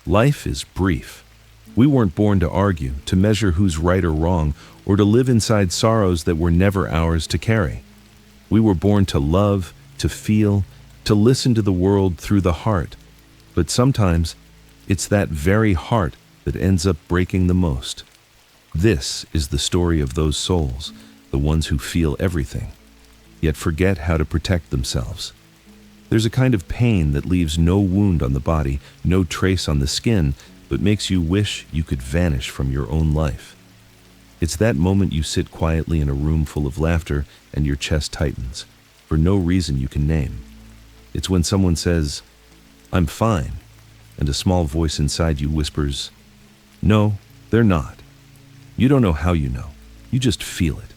Life is brief. We weren't born to argue, to measure who's right or wrong, or to live inside sorrows that were never ours to carry. We were born to love, to feel, to listen to the world through the heart. But sometimes, it's that very heart that ends up breaking the most. This is the story of those souls, the ones who feel everything, yet forget how to protect themselves. There's a kind of pain that leaves no wound on the body, no trace on the skin, but makes you wish you could vanish from your own life. It's that moment you sit quietly in a room full of laughter and your chest tightens, for no reason you can name. It's when someone says, "I'm fine," and a small voice inside you whispers, "No, they're not." You don't know how you know. You just feel it.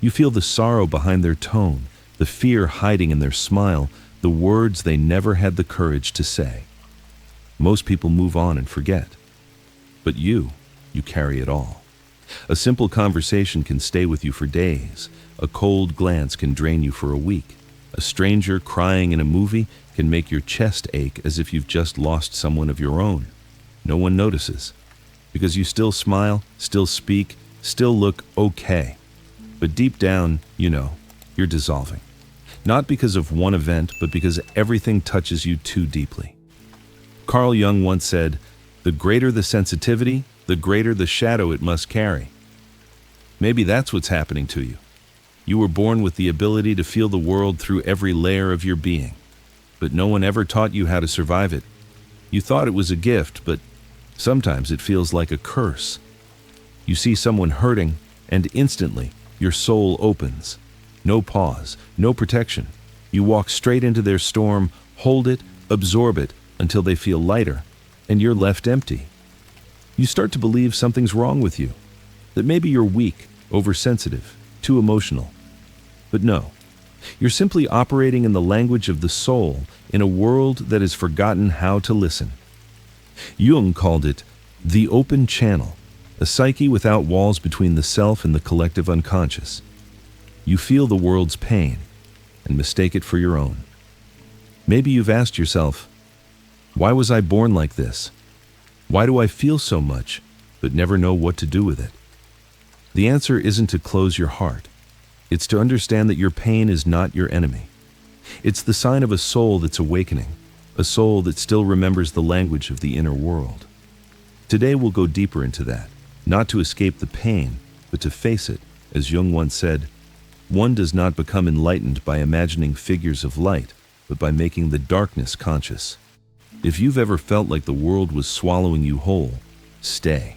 You feel the sorrow behind their tone, the fear hiding in their smile, the words they never had the courage to say. Most people move on and forget. But you carry it all. A simple conversation can stay with you for days. A cold glance can drain you for a week. A stranger crying in a movie can make your chest ache as if you've just lost someone of your own. No one notices, because you still smile, still speak, still look okay. But deep down, you're dissolving. Not because of one event, but because everything touches you too deeply. Carl Jung once said, "The greater the sensitivity, the greater the shadow it must carry." Maybe that's what's happening to you. You were born with the ability to feel the world through every layer of your being, but no one ever taught you how to survive it. You thought it was a gift, but sometimes it feels like a curse. You see someone hurting, and instantly, your soul opens. No pause, no protection. You walk straight into their storm, hold it, absorb it, until they feel lighter, and you're left empty. You start to believe something's wrong with you, that maybe you're weak, oversensitive, too emotional. But no, you're simply operating in the language of the soul in a world that has forgotten how to listen. Jung called it the open channel, a psyche without walls between the self and the collective unconscious. You feel the world's pain and mistake it for your own. Maybe you've asked yourself, why was I born like this? Why do I feel so much, but never know what to do with it? The answer isn't to close your heart. It's to understand that your pain is not your enemy. It's the sign of a soul that's awakening, a soul that still remembers the language of the inner world. Today we'll go deeper into that, not to escape the pain, but to face it. As Jung once said, one does not become enlightened by imagining figures of light, but by making the darkness conscious. If you've ever felt like the world was swallowing you whole, stay.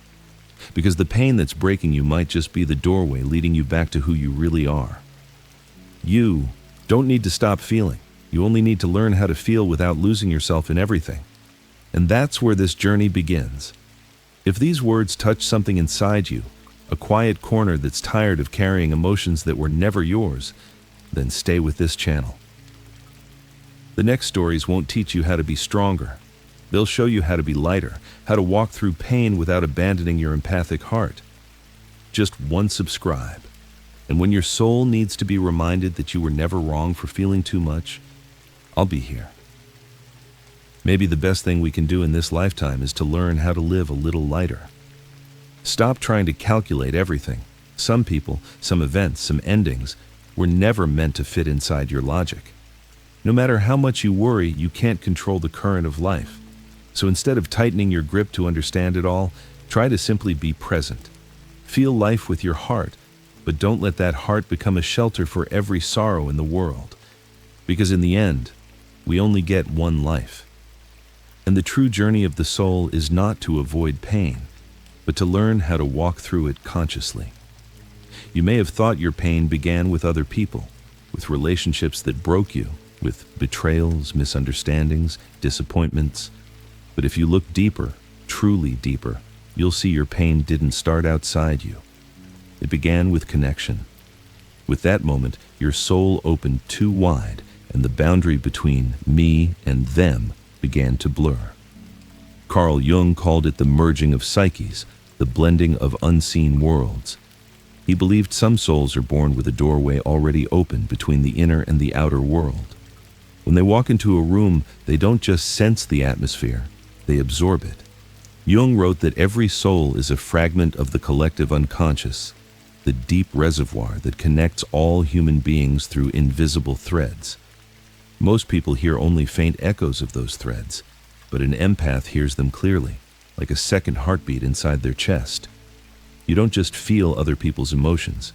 Because the pain that's breaking you might just be the doorway leading you back to who you really are. You don't need to stop feeling. You only need to learn how to feel without losing yourself in everything. And that's where this journey begins. If these words touch something inside you, a quiet corner that's tired of carrying emotions that were never yours, then stay with this channel. The next stories won't teach you how to be stronger. They'll show you how to be lighter, how to walk through pain without abandoning your empathic heart. Just one subscribe. And when your soul needs to be reminded that you were never wrong for feeling too much, I'll be here. Maybe the best thing we can do in this lifetime is to learn how to live a little lighter. Stop trying to calculate everything. Some people, some events, some endings were never meant to fit inside your logic. No matter how much you worry, you can't control the current of life. So instead of tightening your grip to understand it all, try to simply be present. Feel life with your heart, but don't let that heart become a shelter for every sorrow in the world. Because in the end, we only get one life. And the true journey of the soul is not to avoid pain, but to learn how to walk through it consciously. You may have thought your pain began with other people, with relationships that broke you, with betrayals, misunderstandings, disappointments. But if you look deeper, truly deeper, you'll see your pain didn't start outside you. It began with connection. With that moment, your soul opened too wide, and the boundary between me and them began to blur. Carl Jung called it the merging of psyches, the blending of unseen worlds. He believed some souls are born with a doorway already open between the inner and the outer world. When they walk into a room, they don't just sense the atmosphere, they absorb it. Jung wrote that every soul is a fragment of the collective unconscious, the deep reservoir that connects all human beings through invisible threads. Most people hear only faint echoes of those threads, but an empath hears them clearly, like a second heartbeat inside their chest. You don't just feel other people's emotions.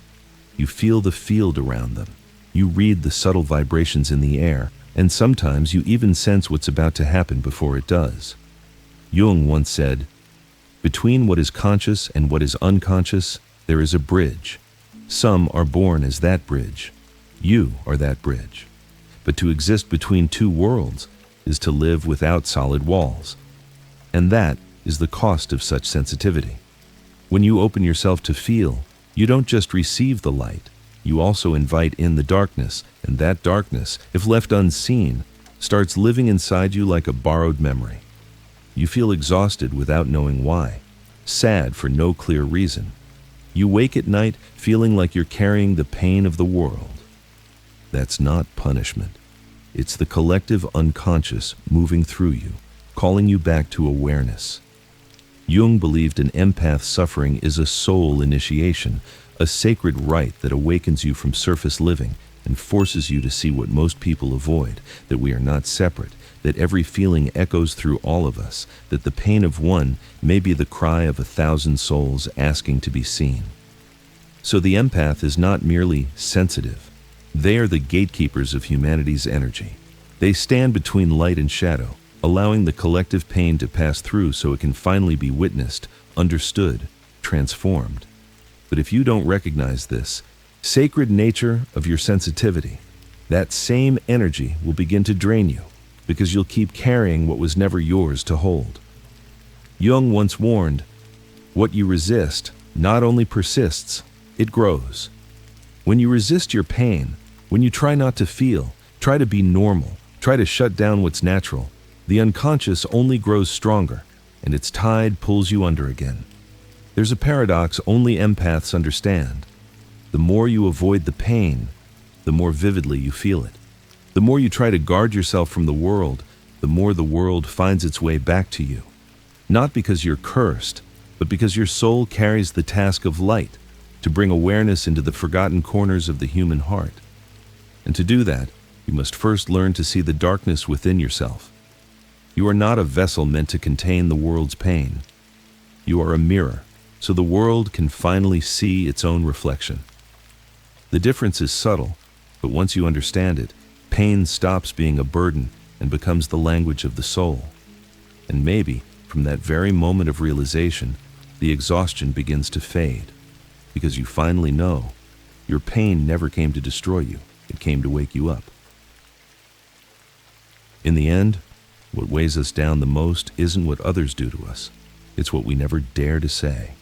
You feel the field around them. You read the subtle vibrations in the air, and sometimes you even sense what's about to happen before it does. Jung once said, "Between what is conscious and what is unconscious, there is a bridge. Some are born as that bridge. You are that bridge. But to exist between two worlds is to live without solid walls. And that is the cost of such sensitivity. When you open yourself to feel, you don't just receive the light, you also invite in the darkness, and that darkness, if left unseen, starts living inside you like a borrowed memory. You feel exhausted without knowing why, sad for no clear reason. You wake at night feeling like you're carrying the pain of the world. That's not punishment. It's the collective unconscious moving through you, calling you back to awareness. Jung believed an empath's suffering is a soul initiation, a sacred rite that awakens you from surface living and forces you to see what most people avoid, that we are not separate, that every feeling echoes through all of us, that the pain of one may be the cry of 1,000 souls asking to be seen. So the empath is not merely sensitive. They are the gatekeepers of humanity's energy. They stand between light and shadow, allowing the collective pain to pass through so it can finally be witnessed, understood, transformed. But if you don't recognize this sacred nature of your sensitivity, that same energy will begin to drain you, because you'll keep carrying what was never yours to hold. Jung once warned, "What you resist not only persists, it grows." When you resist your pain, when you try not to feel, try to be normal, try to shut down what's natural, the unconscious only grows stronger, and its tide pulls you under again. There's a paradox only empaths understand. The more you avoid the pain, the more vividly you feel it. The more you try to guard yourself from the world, the more the world finds its way back to you. Not because you're cursed, but because your soul carries the task of light, to bring awareness into the forgotten corners of the human heart. And to do that, you must first learn to see the darkness within yourself. You are not a vessel meant to contain the world's pain. You are a mirror, so the world can finally see its own reflection. The difference is subtle, but once you understand it, pain stops being a burden and becomes the language of the soul. And maybe, from that very moment of realization, the exhaustion begins to fade, because you finally know your pain never came to destroy you, it came to wake you up. In the end, what weighs us down the most isn't what others do to us, it's what we never dare to say.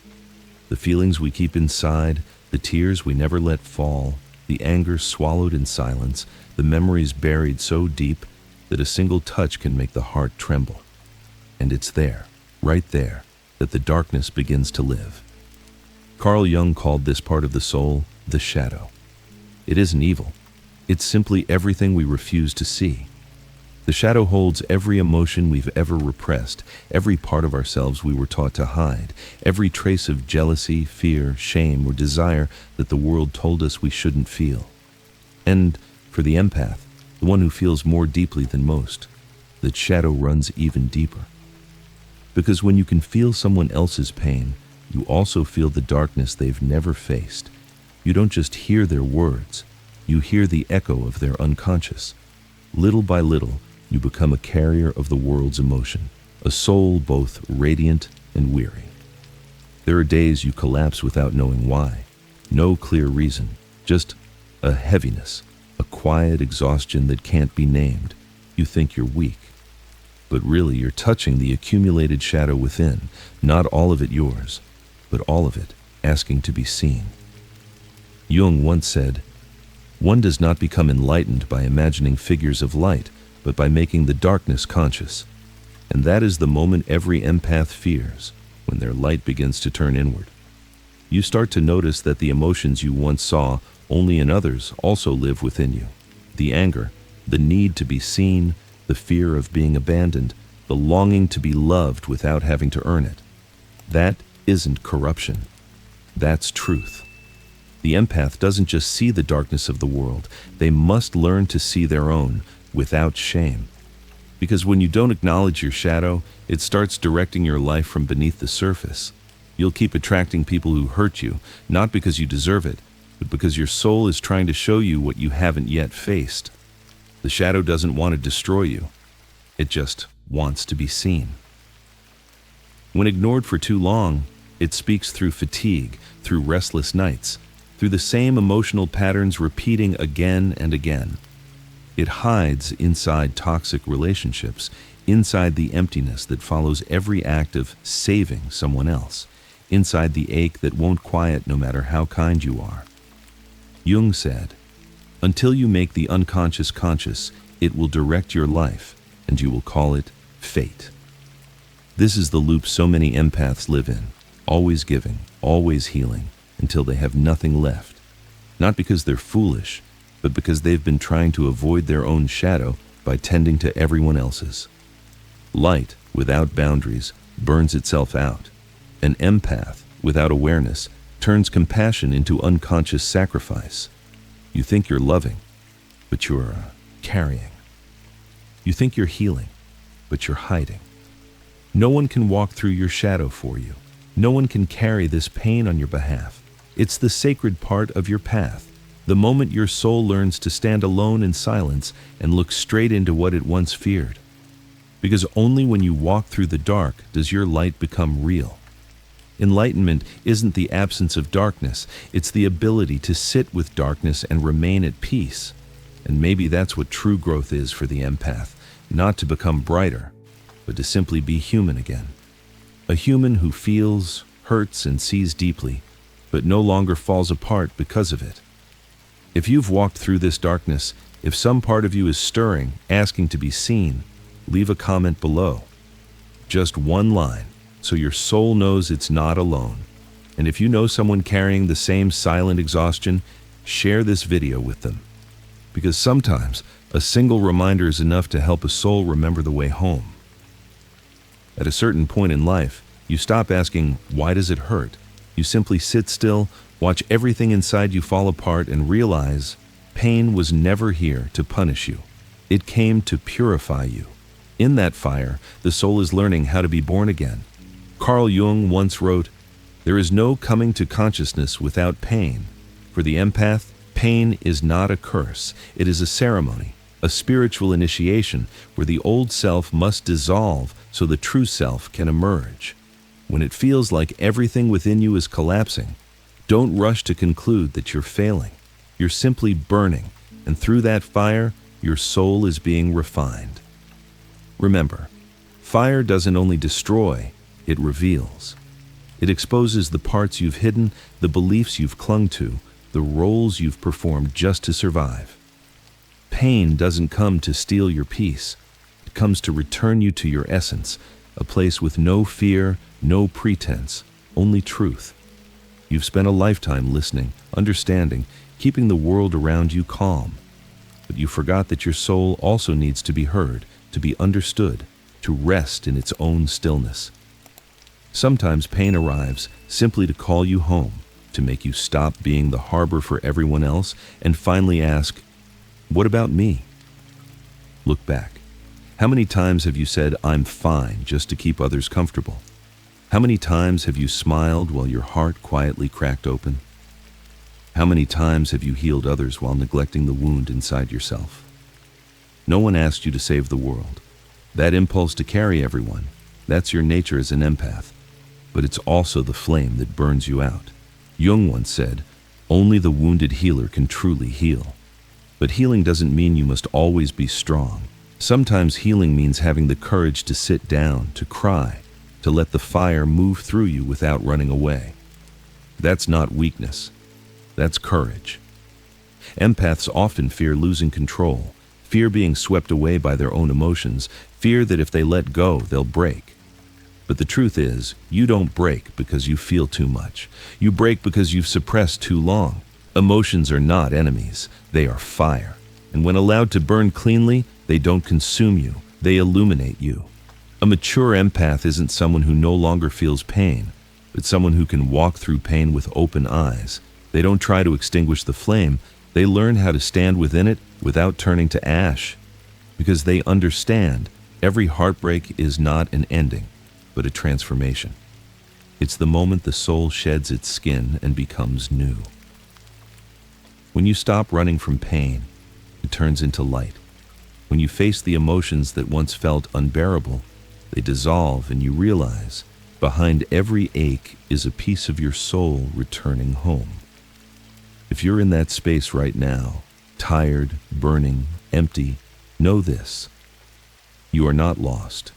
The feelings we keep inside, the tears we never let fall, the anger swallowed in silence, the memories buried so deep that a single touch can make the heart tremble. And it's there, right there, that the darkness begins to live. Carl Jung called this part of the soul the shadow. It isn't evil. It's simply everything we refuse to see. The shadow holds every emotion we've ever repressed, every part of ourselves we were taught to hide, every trace of jealousy, fear, shame, or desire that the world told us we shouldn't feel. And for the empath, the one who feels more deeply than most, that shadow runs even deeper. Because when you can feel someone else's pain, you also feel the darkness they've never faced. You don't just hear their words, you hear the echo of their unconscious. Little by little, you become a carrier of the world's emotion, a soul both radiant and weary. There are days you collapse without knowing why. No clear reason, just a heaviness, a quiet exhaustion that can't be named. You think you're weak, but really you're touching the accumulated shadow within, not all of it yours, but all of it asking to be seen. Jung once said, "One does not become enlightened by imagining figures of light, but by making the darkness conscious." And that is the moment every empath fears, when their light begins to turn inward. You start to notice that the emotions you once saw only in others also live within you. The anger, the need to be seen, the fear of being abandoned, the longing to be loved without having to earn it. That isn't corruption. That's truth. The empath doesn't just see the darkness of the world, they must learn to see their own without shame. Because when you don't acknowledge your shadow, it starts directing your life from beneath the surface. You'll keep attracting people who hurt you, not because you deserve it, but because your soul is trying to show you what you haven't yet faced. The shadow doesn't want to destroy you. It just wants to be seen. When ignored for too long, it speaks through fatigue, through restless nights, through the same emotional patterns repeating again and again. It hides inside toxic relationships, inside the emptiness that follows every act of saving someone else, inside the ache that won't quiet no matter how kind you are. Jung said, "Until you make the unconscious conscious, it will direct your life, and you will call it fate." This is the loop so many empaths live in, always giving, always healing, until they have nothing left. Not because they're foolish, but because they've been trying to avoid their own shadow by tending to everyone else's. Light, without boundaries, burns itself out. An empath, without awareness, turns compassion into unconscious sacrifice. You think you're loving, but you're carrying. You think you're healing, but you're hiding. No one can walk through your shadow for you. No one can carry this pain on your behalf. It's the sacred part of your path, the moment your soul learns to stand alone in silence and look straight into what it once feared. Because only when you walk through the dark does your light become real. Enlightenment isn't the absence of darkness, it's the ability to sit with darkness and remain at peace. And maybe that's what true growth is for the empath, not to become brighter, but to simply be human again. A human who feels, hurts, and sees deeply, but no longer falls apart because of it. If you've walked through this darkness, if some part of you is stirring, asking to be seen, leave a comment below. Just one line, so your soul knows it's not alone. And if you know someone carrying the same silent exhaustion, share this video with them. Because sometimes, a single reminder is enough to help a soul remember the way home. At a certain point in life, you stop asking, "Why does it hurt?" You simply sit still, watch everything inside you fall apart, and realize pain was never here to punish you. It came to purify you. In that fire, the soul is learning how to be born again. Carl Jung once wrote, "There is no coming to consciousness without pain. For the empath, pain is not a curse. It is a ceremony, a spiritual initiation where the old self must dissolve so the true self can emerge." When it feels like everything within you is collapsing, don't rush to conclude that you're failing. You're simply burning, and through that fire, your soul is being refined. Remember, fire doesn't only destroy, it reveals. It exposes the parts you've hidden, the beliefs you've clung to, the roles you've performed just to survive. Pain doesn't come to steal your peace. It comes to return you to your essence, a place with no fear, no pretense, only truth. You've spent a lifetime listening, understanding, keeping the world around you calm. But you forgot that your soul also needs to be heard, to be understood, to rest in its own stillness. Sometimes pain arrives simply to call you home, to make you stop being the harbor for everyone else and finally ask, "What about me?" Look back. How many times have you said, "I'm fine," just to keep others comfortable? How many times have you smiled while your heart quietly cracked open? How many times have you healed others while neglecting the wound inside yourself? No one asked you to save the world. That impulse to carry everyone, that's your nature as an empath. But it's also the flame that burns you out. Jung once said, "Only the wounded healer can truly heal." But healing doesn't mean you must always be strong. Sometimes healing means having the courage to sit down, to cry, to let the fire move through you without running away. That's not weakness. That's courage. Empaths often fear losing control, fear being swept away by their own emotions, fear that if they let go, they'll break. But the truth is, you don't break because you feel too much. You break because you've suppressed too long. Emotions are not enemies. They are fire. And when allowed to burn cleanly, they don't consume you. They illuminate you. A mature empath isn't someone who no longer feels pain, but someone who can walk through pain with open eyes. They don't try to extinguish the flame, they learn how to stand within it without turning to ash. Because they understand every heartbreak is not an ending, but a transformation. It's the moment the soul sheds its skin and becomes new. When you stop running from pain, it turns into light. When you face the emotions that once felt unbearable, they dissolve and you realize behind every ache is a piece of your soul returning home. If you're in that space right now, tired, burning, empty, know this: you are not lost.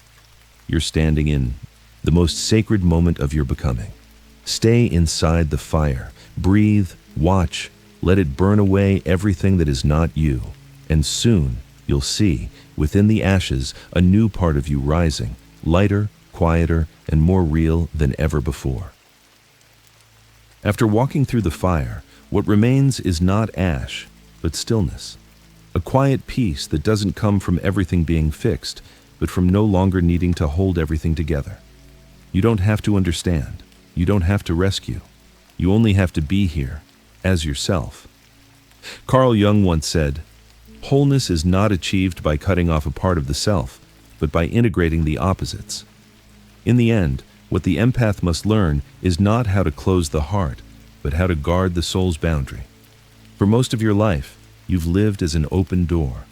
You're standing in the most sacred moment of your becoming. Stay inside the fire, breathe, watch, let it burn away everything that is not you. And soon, you'll see, within the ashes, a new part of you rising, lighter, quieter, and more real than ever before. After walking through the fire, what remains is not ash, but stillness. A quiet peace that doesn't come from everything being fixed, but from no longer needing to hold everything together. You don't have to understand. You don't have to rescue. You only have to be here, as yourself. Carl Jung once said, "Wholeness is not achieved by cutting off a part of the self, but by integrating the opposites." In the end, what the empath must learn is not how to close the heart, but how to guard the soul's boundary. For most of your life, you've lived as an open door.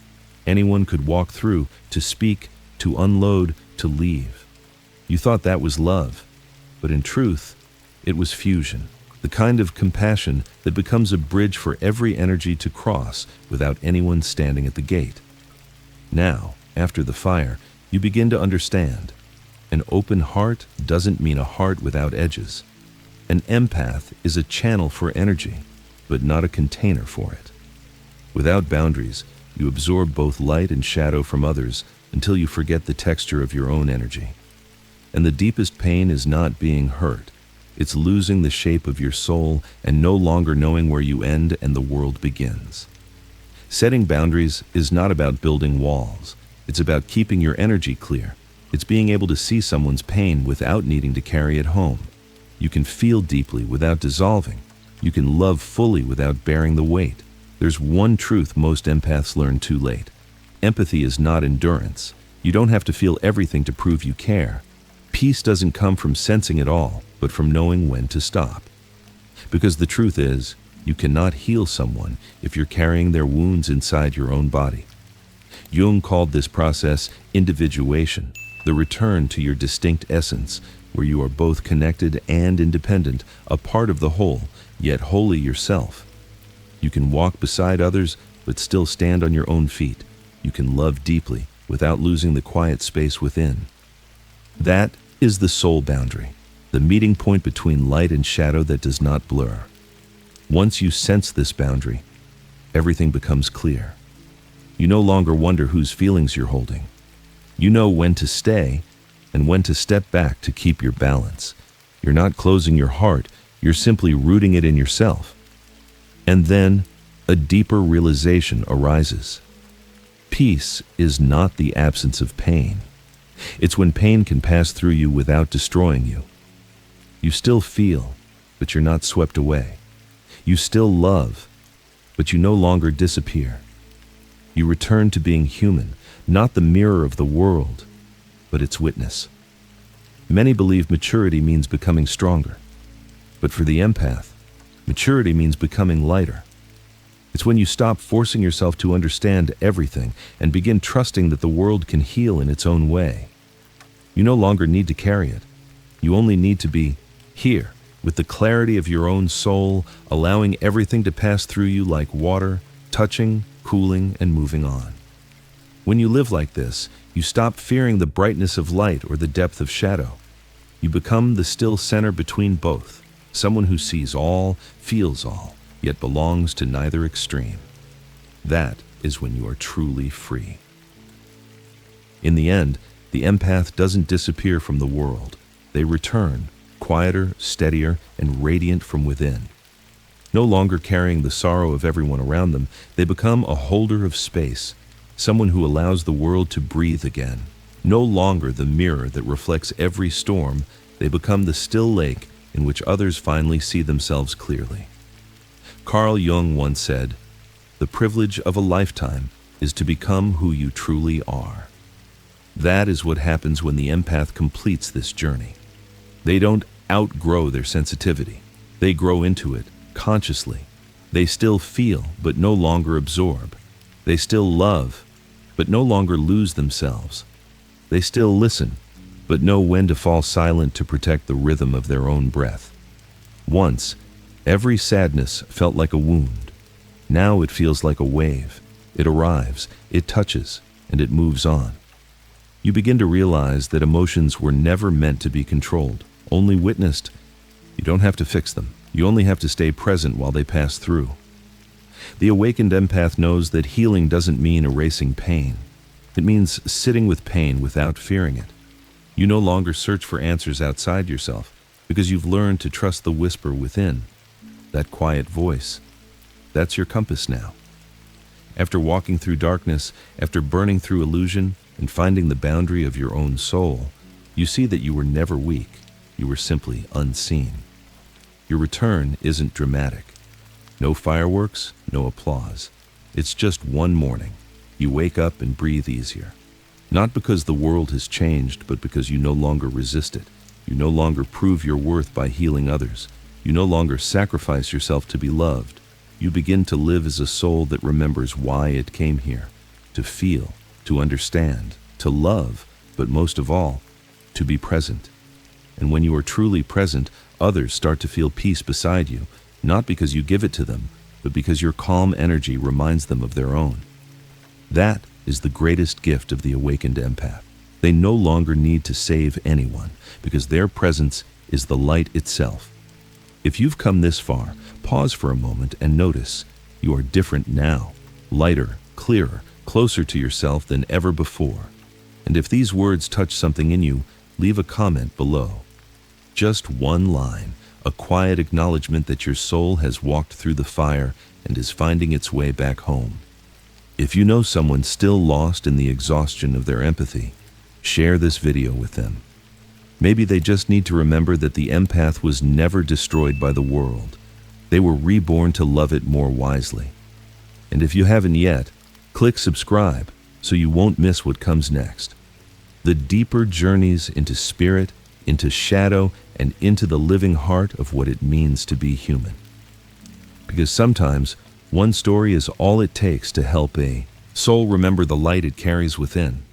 Anyone could walk through, to speak, to unload, to leave. You thought that was love, but in truth, it was fusion, the kind of compassion that becomes a bridge for every energy to cross without anyone standing at the gate. Now, after the fire, you begin to understand. An open heart doesn't mean a heart without edges. An empath is a channel for energy, but not a container for it. Without boundaries, you absorb both light and shadow from others until you forget the texture of your own energy. And the deepest pain is not being hurt. It's losing the shape of your soul and no longer knowing where you end and the world begins. Setting boundaries is not about building walls. It's about keeping your energy clear. It's being able to see someone's pain without needing to carry it home. You can feel deeply without dissolving. You can love fully without bearing the weight. There's one truth most empaths learn too late. Empathy is not endurance. You don't have to feel everything to prove you care. Peace doesn't come from sensing it all, but from knowing when to stop. Because the truth is, you cannot heal someone if you're carrying their wounds inside your own body. Jung called this process individuation, the return to your distinct essence, where you are both connected and independent, a part of the whole, yet wholly yourself. You can walk beside others, but still stand on your own feet. You can love deeply without losing the quiet space within. That is the soul boundary, the meeting point between light and shadow that does not blur. Once you sense this boundary, everything becomes clear. You no longer wonder whose feelings you're holding. You know when to stay and when to step back to keep your balance. You're not closing your heart, you're simply rooting it in yourself. And then a deeper realization arises. Peace is not the absence of pain. It's when pain can pass through you without destroying you. You still feel, but you're not swept away. You still love, but you no longer disappear. You return to being human, not the mirror of the world, but its witness. Many believe maturity means becoming stronger, but for the empath, maturity means becoming lighter. It's when you stop forcing yourself to understand everything and begin trusting that the world can heal in its own way. You no longer need to carry it. You only need to be here, with the clarity of your own soul, allowing everything to pass through you like water, touching, cooling, and moving on. When you live like this, you stop fearing the brightness of light or the depth of shadow. You become the still center between both, someone who sees all, feels all, yet belongs to neither extreme. That is when you are truly free. In the end, the empath doesn't disappear from the world. They return, quieter, steadier, and radiant from within. No longer carrying the sorrow of everyone around them, they become a holder of space, someone who allows the world to breathe again. No longer the mirror that reflects every storm, they become the still lake in which others finally see themselves clearly. Carl Jung once said, "The privilege of a lifetime is to become who you truly are." That is what happens when the empath completes this journey. They don't outgrow their sensitivity. They grow into it consciously. They still feel, but no longer absorb. They still love, but no longer lose themselves. They still listen, but know when to fall silent to protect the rhythm of their own breath. Once, every sadness felt like a wound. Now it feels like a wave. It arrives, it touches, and it moves on. You begin to realize that emotions were never meant to be controlled, only witnessed. You don't have to fix them. You only have to stay present while they pass through. The awakened empath knows that healing doesn't mean erasing pain. It means sitting with pain without fearing it. You no longer search for answers outside yourself because you've learned to trust the whisper within, that quiet voice. That's your compass now. After walking through darkness, after burning through illusion and finding the boundary of your own soul, you see that you were never weak. You were simply unseen. Your return isn't dramatic. No fireworks, no applause. It's just one morning. You wake up and breathe easier. Not because the world has changed, but because you no longer resist it. You no longer prove your worth by healing others. You no longer sacrifice yourself to be loved. You begin to live as a soul that remembers why it came here. To feel, to understand, to love, but most of all, to be present. And when you are truly present, others start to feel peace beside you, not because you give it to them, but because your calm energy reminds them of their own. That is the greatest gift of the awakened empath. They no longer need to save anyone, because their presence is the light itself. If you've come this far, pause for a moment and notice you are different now, lighter, clearer, closer to yourself than ever before. And if these words touch something in you, leave a comment below. Just one line, a quiet acknowledgement that your soul has walked through the fire and is finding its way back home. If you know someone still lost in the exhaustion of their empathy, share this video with them. Maybe they just need to remember that the empath was never destroyed by the world. They were reborn to love it more wisely. And if you haven't yet, click subscribe so you won't miss what comes next. The deeper journeys into spirit, into shadow, and into the living heart of what it means to be human. Because sometimes, one story is all it takes to help a soul remember the light it carries within.